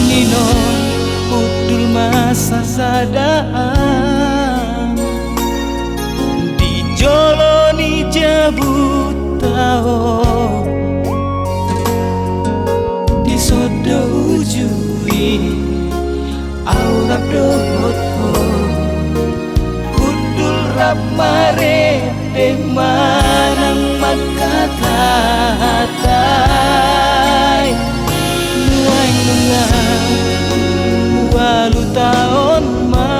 Nino kudul masa sadaan dijoloni jabut tao disodo ujui aurap dohot ho kudul rap mare deh manang magkatahatay nuay nungang walu taon ma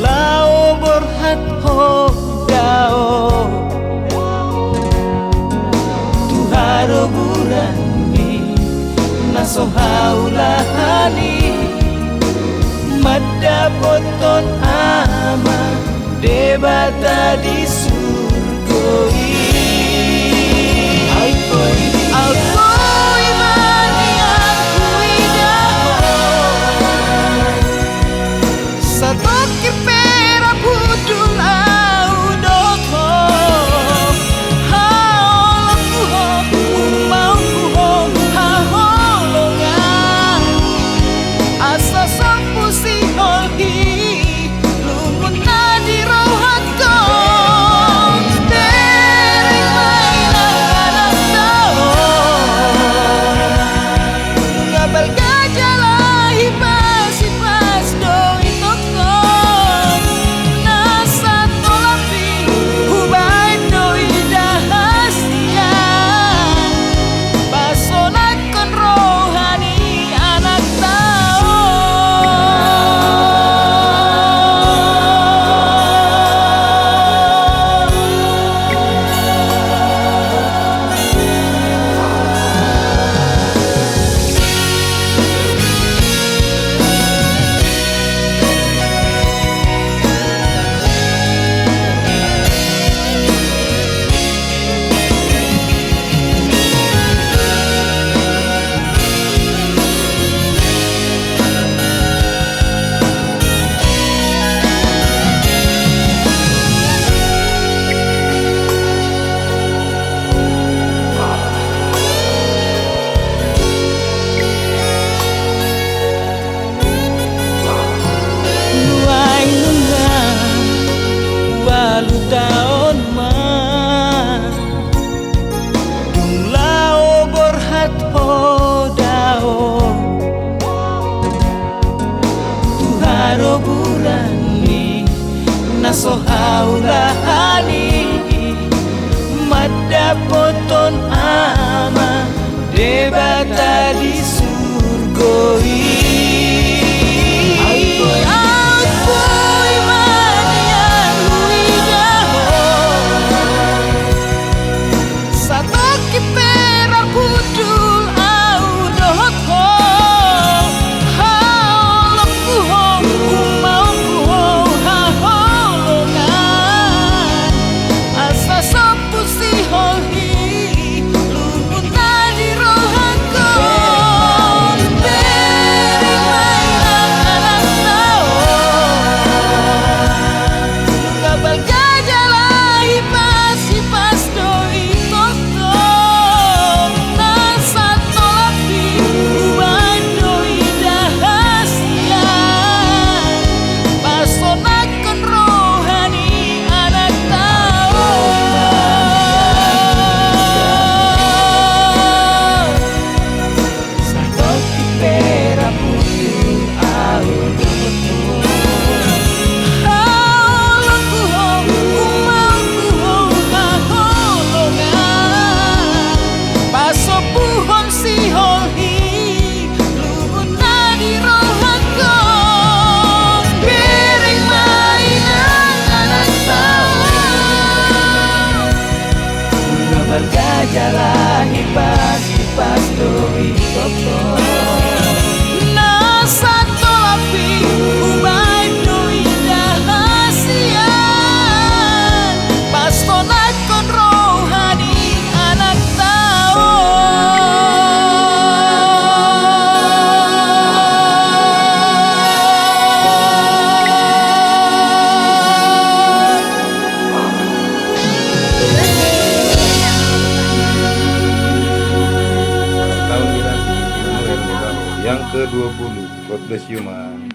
lao borhat ho dao tuharo burani nasohaulahani madapoton ama debata di surgoi Alkoi mani aku idaho Satok pera budul au doko Haolaku ho umauku ho haholongan Asa sampusi holhi taon ma dung lao borhat ho dao tuharo burani nasohaulahani madapoton ama debata di surgoi Jalahi pas doi toto nasa tolapi ubay doi dahasian pas tonat kon rohani anak tao yang ke-20. God bless you, man.